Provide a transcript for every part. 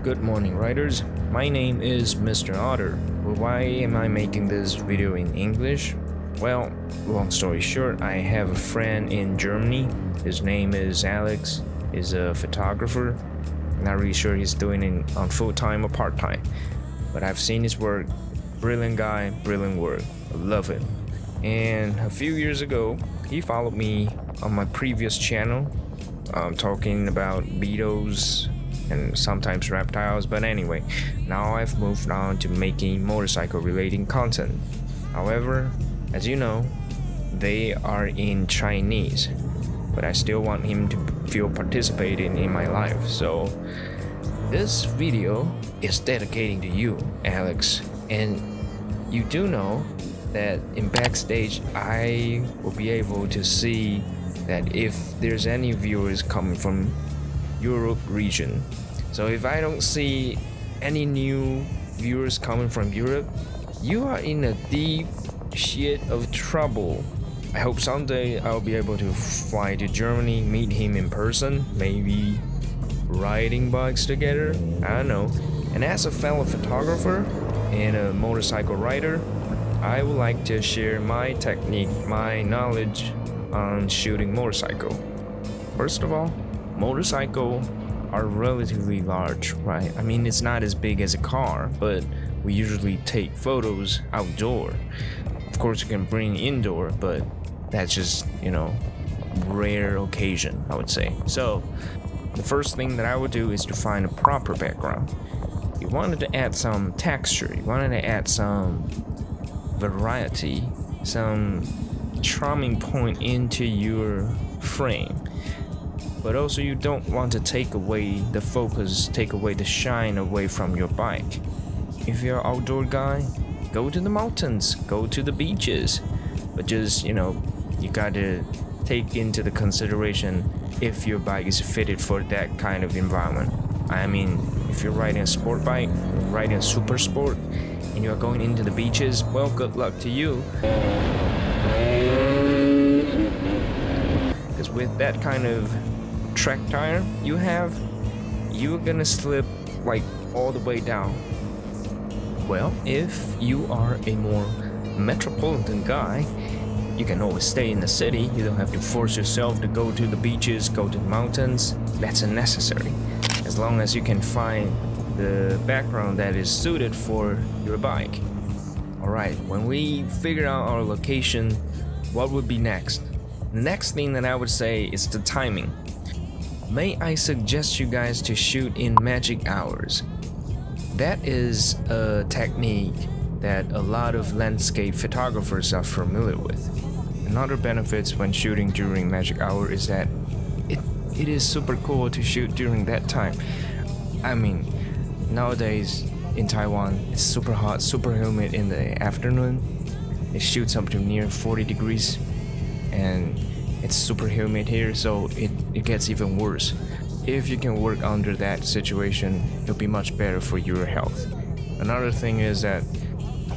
Good morning, riders. My name is Mr. Otter. Well, why am I making this video in English? Well, long story short, I have a friend in Germany. His name is Alex. He's a photographer. I'm not really sure he's doing it on full-time or part-time, but I've seen his work. Brilliant guy, brilliant work. I love it. And a few years ago, he followed me on my previous channel, talking about beetles and sometimes reptiles, but anyway, now I've moved on to making motorcycle related content. However, as you know, they are in Chinese, but I still want him to feel participating in my life. So this video is dedicating to you, Alex, and you do know that in backstage I will be able to see that if there's any viewers coming from Europe region. So if I don't see any new viewers coming from Europe, you are in a deep shit of trouble. I hope someday I'll be able to fly to Germany, meet him in person, maybe riding bikes together, I don't know. And as a fellow photographer and a motorcycle rider, I would like to share my technique, my knowledge on shooting motorcycle. First of all, motorcycle are relatively large, right? I mean, it's not as big as a car, but we usually take photos outdoor. Of course, you can bring indoor, but that's just, you know, rare occasion, I would say. So the first thing that I would do is to find a proper background. You wanted to add some texture, you wanted to add some variety, some charming point into your frame, but also you don't want to take away the focus, take away the shine away from your bike. If you're an outdoor guy, go to the mountains, go to the beaches, but just, you know, you gotta take into the consideration if your bike is fitted for that kind of environment. I mean, if you're riding a sport bike, riding a super sport, and you're going into the beaches, well, good luck to you. Because with that kind of track tire you have, you're gonna slip like all the way down. Well, if you are a more metropolitan guy, you can always stay in the city. You don't have to force yourself to go to the beaches, go to the mountains. That's unnecessary. As long as you can find the background that is suited for your bike. Alright, when we figure out our location, what would be next? The next thing that I would say is the timing. May I suggest you guys to shoot in magic hours? That is a technique that a lot of landscape photographers are familiar with. Another benefits when shooting during magic hour is that it is super cool to shoot during that time. I mean, nowadays in Taiwan, it's super hot, super humid in the afternoon. It shoots up to near 40 degrees and it's super humid here, so it gets even worse. If you can work under that situation, it'll be much better for your health. Another thing is that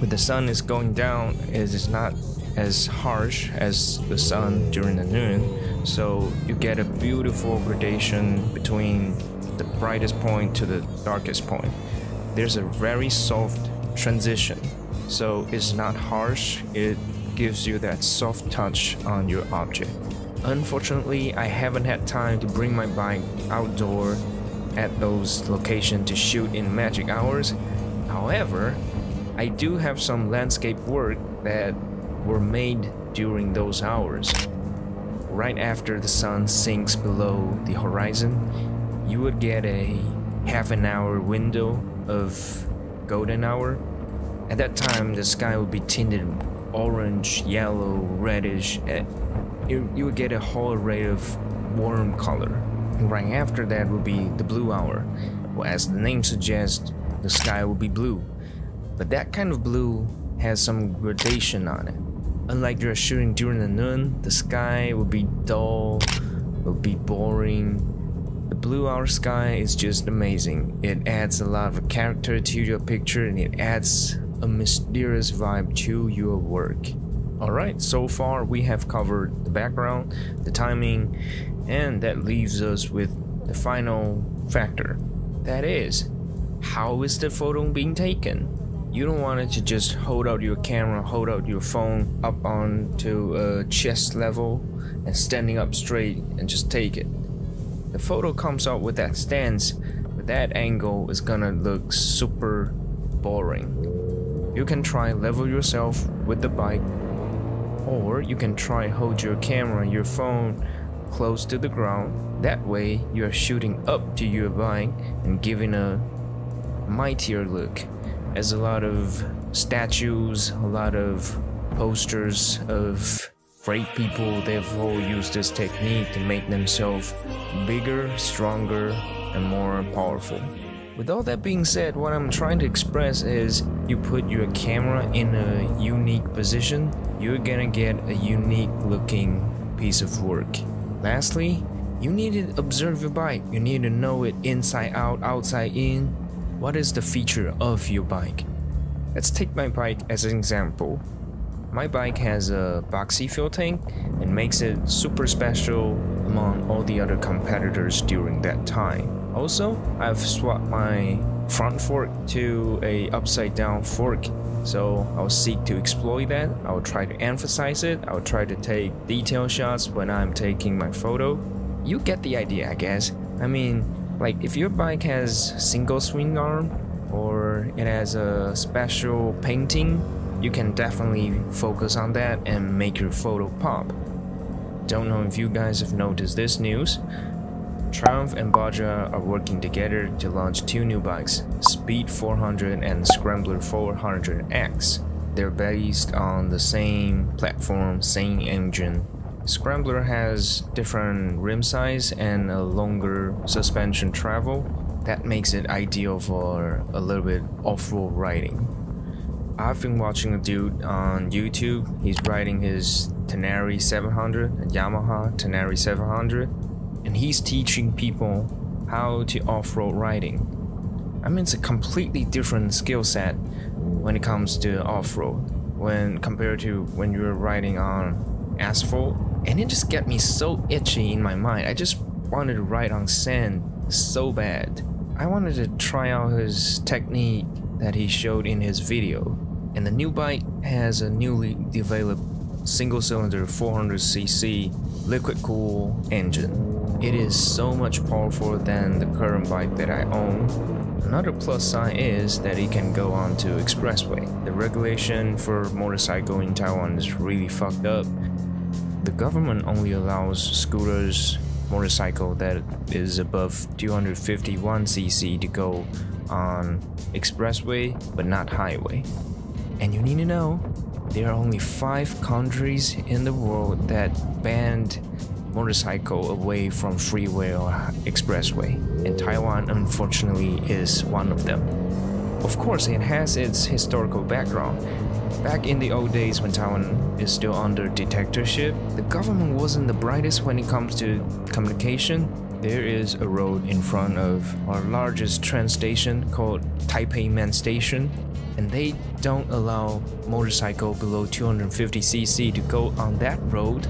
when the sun is going down, it is not as harsh as the sun during the noon, so you get a beautiful gradation between the brightest point to the darkest point. There's a very soft transition, so it's not harsh, it gives you that soft touch on your object. Unfortunately, I haven't had time to bring my bike outdoor at those locations to shoot in magic hours. However, I do have some landscape work that were made during those hours. Right after the sun sinks below the horizon, you would get a half an hour window of golden hour. At that time, the sky would be tinted orange, yellow, reddish. You would get a whole array of warm color. And right after that would be the blue hour. Well, as the name suggests, the sky will be blue. But that kind of blue has some gradation on it. Unlike you're shooting during the noon, the sky will be dull, will be boring. The blue hour sky is just amazing. It adds a lot of character to your picture and it adds a mysterious vibe to your work. Alright, so far we have covered the background, the timing, and that leaves us with the final factor. That is how is the photo being taken? You don't want it to just hold out your camera, hold out your phone up onto a chest level and standing up straight and just take it. The photo comes out with that stance, but that angle is gonna look super boring. You can try level yourself with the bike, or you can try hold your camera, your phone close to the ground. That way you are shooting up to your bike and giving a mightier look. As a lot of statues, a lot of posters of great people, they've all used this technique to make themselves bigger, stronger, and more powerful. With all that being said, what I'm trying to express is you put your camera in a unique position, you're gonna get a unique looking piece of work. Lastly, you need to observe your bike. You need to know it inside out, outside in. What is the feature of your bike? Let's take my bike as an example. My bike has a boxy fuel tank and makes it super special among all the other competitors during that time. Also, I've swapped my front fork to a upside down fork, so I'll seek to exploit that. I'll try to emphasize it. I'll try to take detail shots when I'm taking my photo. You get the idea, I guess. I mean, like if your bike has single swing arm or it has a special painting, you can definitely focus on that and make your photo pop. Don't know if you guys have noticed this news. Triumph and Baja are working together to launch two new bikes, Speed 400 and Scrambler 400X. They're based on the same platform, same engine. Scrambler has different rim size and a longer suspension travel. That makes it ideal for a little bit off-road riding. I've been watching a dude on YouTube. He's riding his Tenere 700, a Yamaha Tenere 700, and he's teaching people how to off-road riding. I mean, it's a completely different skill set when it comes to off-road when compared to when you're riding on asphalt. And it just got me so itchy in my mind. I just wanted to ride on sand so bad. I wanted to try out his technique that he showed in his video. And the new bike has a newly developed single-cylinder 400cc liquid-cooled engine. It is so much powerful than the current bike that I own. Another plus sign is that it can go on to expressway. The regulation for motorcycle in Taiwan is really fucked up. The government only allows scooters, motorcycle that is above 251cc to go on expressway but not highway. And you need to know, there are only 5 countries in the world that banned motorcycle away from freeway or expressway, and Taiwan unfortunately is one of them. Of course, it has its historical background. Back in the old days when Taiwan is still under dictatorship, the government wasn't the brightest when it comes to communication. There is a road in front of our largest train station called Taipei Main Station, and they don't allow motorcycle below 250cc to go on that road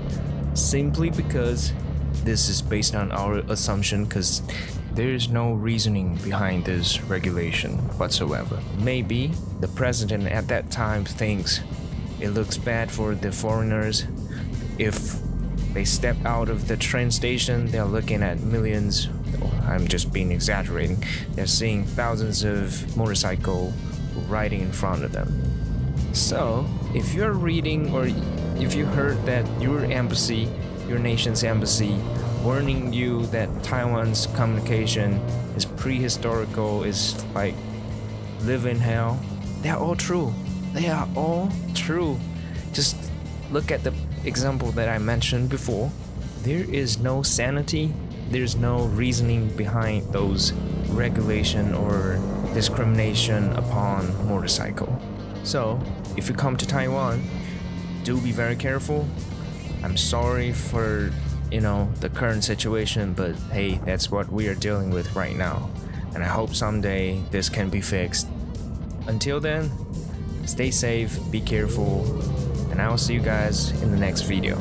simply because this is based on our assumption, because there is no reasoning behind this regulation whatsoever. Maybe the president at that time thinks it looks bad for the foreigners. If they step out of the train station, they're looking at millions, I'm just being exaggerating, they're seeing thousands of motorcycle riding in front of them. So if you're reading or if you heard that your embassy, your nation's embassy, warning you that Taiwan's communication is prehistorical, is like live in hell, they are all true. They are all true. Just look at the example that I mentioned before. There is no sanity, there's no reasoning behind those regulation or discrimination upon motorcycle. So if you come to Taiwan, do be very careful. I'm sorry for the current situation, but hey, that's what we are dealing with right now, and I hope someday this can be fixed. Until then, stay safe, be careful, and I will see you guys in the next video.